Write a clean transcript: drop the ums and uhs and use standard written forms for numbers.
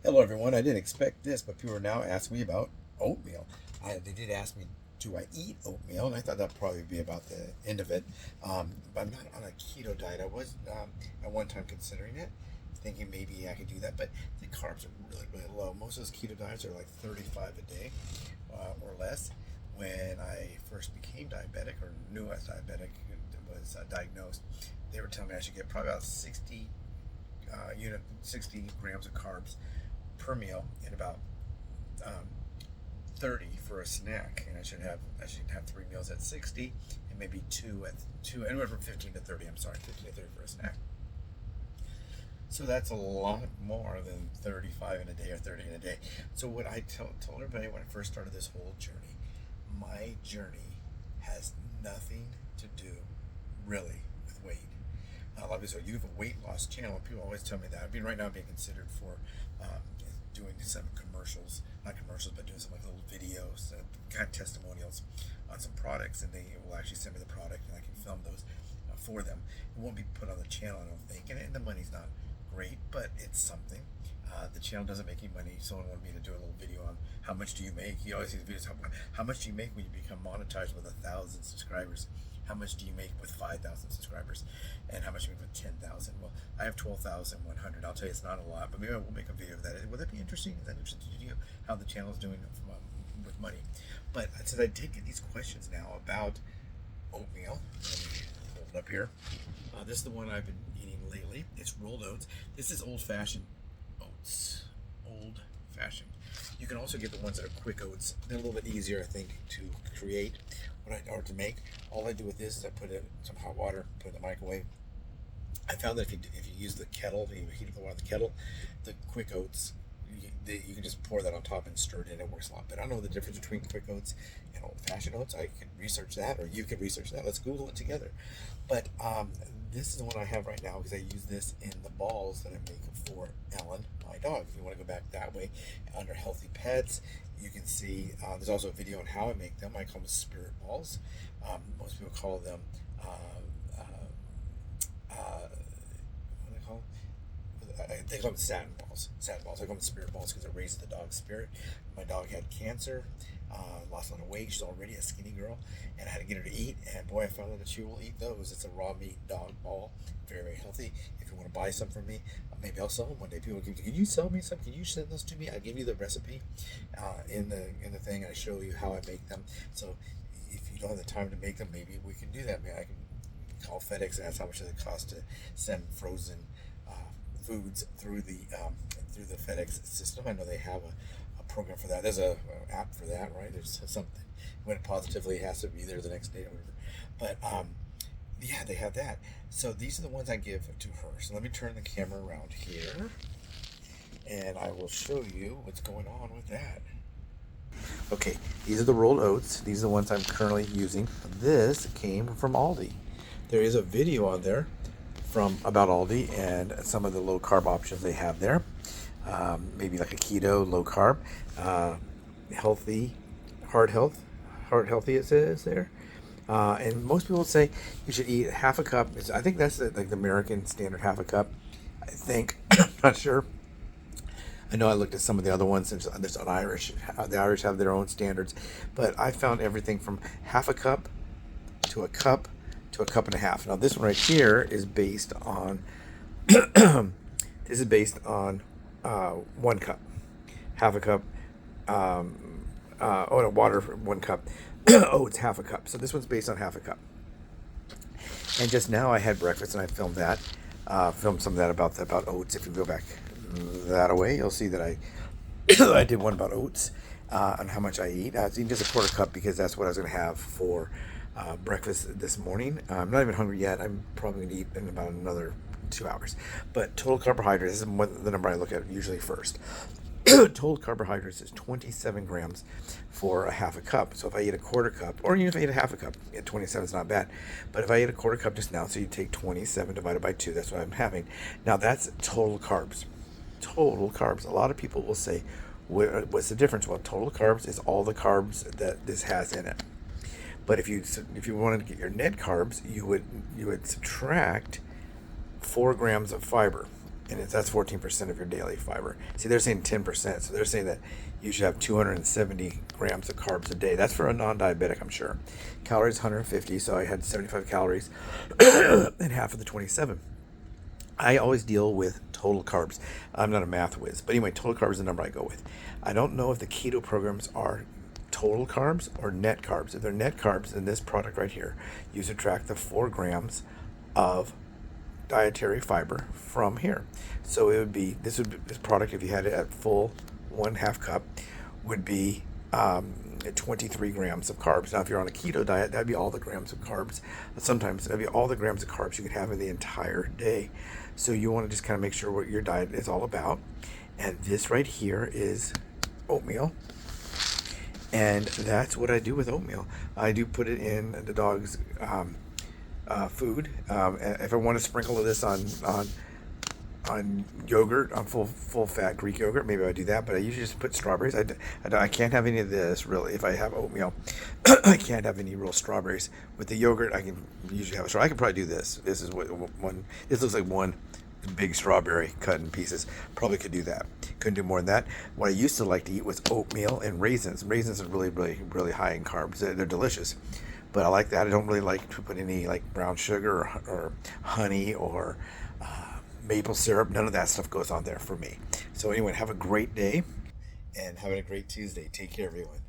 Hello, everyone. I didn't expect this, but people are now asking me about oatmeal. They did ask me, do I eat oatmeal? And I thought that'd probably be about the end of it. But I'm not on a keto diet. I was at one time considering it, thinking maybe I could do that, but the carbs are really, really low. Most of those keto diets are like 35 a day or less. When I first became diabetic or knew I was diabetic, was diagnosed, they were telling me I should get probably about 60 grams of carbs per meal and about um, 30 for a snack, and I should have 3 meals at 60 and maybe two anywhere from 15 to 30. I'm sorry, 15 to 30 for a snack. So that's a lot more than 35 in a day or 30 in a day. So what I told everybody when I first started this whole journey, my journey has nothing to do really with weight. A lot of people say, you have a weight loss channel. People always tell me that. I mean, right now I'm being considered for doing some commercials, not commercials, but doing some like little videos, kind of testimonials on some products, and they will actually send me the product, and I can film those for them. It won't be put on the channel, I don't think, and the money's not great, but it's something. The channel doesn't make any money. Someone wanted me to do a little video on how much do you make. You always see the videos, how much do you make when you become monetized with 1,000 subscribers? How much do you make with 5,000 subscribers? And how much do you make with 10,000? Well, I have 12,100. I'll tell you it's not a lot, but maybe I will make a video of that. Would that be interesting? Is that interesting to you, how the channel is doing with money? But since I did get these questions now about oatmeal, let me hold it up here. This is the one I've been eating lately. It's rolled oats. This is old-fashioned oats. Old-fashioned. You can also get the ones that are quick oats. They're a little bit easier, I think, to create or to make. All I do with this is I put in some hot water, put it in the microwave. I found that if you use the kettle, you heat up the water in the kettle, the quick oats, you can just pour that on top and stir it in. It works a lot better. I don't know the difference between quick oats and old-fashioned oats. I can research that, or you can research that. Let's Google it together. But this is the one I have right now because I use this in the balls that I make for Ellen, my dog. If you want to go back that way, under Healthy Pets, you can see there's also a video on how I make them. I call them spirit balls. Most people call them what do they call them? They call them satin balls. Satin balls. I call them spirit balls because it raises the dog's spirit. My dog had cancer, lost a lot of weight. She's already a skinny girl, and I had to get her to eat. And boy, I found out that she will eat those. It's a raw meat dog ball, very, very healthy. If you want to buy some from me, maybe I'll sell them one day. People can you sell me some? Can you send those to me? I give you the recipe in the thing. I show you how I make them. So if you don't have the time to make them, maybe we can do that. Maybe I can call FedEx and ask how much does it cost to send frozen foods through the FedEx system. I know they have a program for that. There's a app for that, right? There's something when it positively has to be there the next day or whatever. But yeah, they have that. So these are the ones I give to her. So let me turn the camera around here, and I will show you what's going on with that. Okay, these are the rolled oats. These are the ones I'm currently using. This came from Aldi. There is a video on there from about Aldi and some of the low carb options they have there. Maybe like a keto, low carb, healthy, heart healthy it says there. And most people say you should eat half a cup. I think that's like the American standard half a cup. I think, I'm not sure. I know I looked at some of the other ones. There's an Irish. The Irish have their own standards, but I found everything from half a cup to a cup to a cup and a half. Now this one right here is based on. This is based on 1 cup, half a cup. No, water 1 cup. Oats half a cup. So this one's based on half a cup. And just now I had breakfast and I filmed that. Filmed some of that about oats. If you go back that away, you'll see that I I did one about oats on how much I eat. I was eating just a quarter cup because that's what I was going to have for breakfast this morning. I'm not even hungry yet. I'm probably going to eat in about another 2 hours. But total carbohydrates, this is the number I look at usually first. Total carbohydrates is 27 grams for a half a cup. So if I eat a quarter cup, or even if I eat a half a cup, 27 is not bad. But if I eat a quarter cup just now, so you take 27 divided by 2, that's what I'm having. Now that's total carbs. Total carbs. A lot of people will say, what's the difference? Well, total carbs is all the carbs that this has in it. But if you wanted to get your net carbs, you would subtract 4 grams of fiber. and that's 14% of your daily fiber. See, they're saying 10%, so they're saying that you should have 270 grams of carbs a day. That's for a non-diabetic, I'm sure. Calories 150, so I had 75 calories and half of the 27. I always deal with total carbs. I'm not a math whiz, but anyway, total carbs is the number I go with. I don't know if the keto programs are total carbs or net carbs. If they're net carbs, then this product right here, you subtract the 4 grams of dietary fiber from here. So it would be this product, if you had it at full 1/2 cup, would be 23 grams of carbs. Now, if you're on a keto diet, that'd be all the grams of carbs. Sometimes that'd be all the grams of carbs you could have in the entire day. So you want to just kind of make sure what your diet is all about. And this right here is oatmeal. And that's what I do with oatmeal. I do put it in the dog's food. If I want to sprinkle this on yogurt, on full fat Greek yogurt, maybe I do that. But I usually just put strawberries. I can't have any of this really. If I have oatmeal, I can't have any real strawberries. With the yogurt, I can usually have a strawberry. I could probably do this. This is one. This looks like one big strawberry cut in pieces. Probably could do that. Couldn't do more than that. What I used to like to eat was oatmeal and raisins. Raisins are really high in carbs. They're delicious, but I like that. I don't really like to put any like brown sugar or honey or maple syrup. None of that stuff goes on there for me. So anyway, have a great day and have a great Tuesday. Take care, everyone.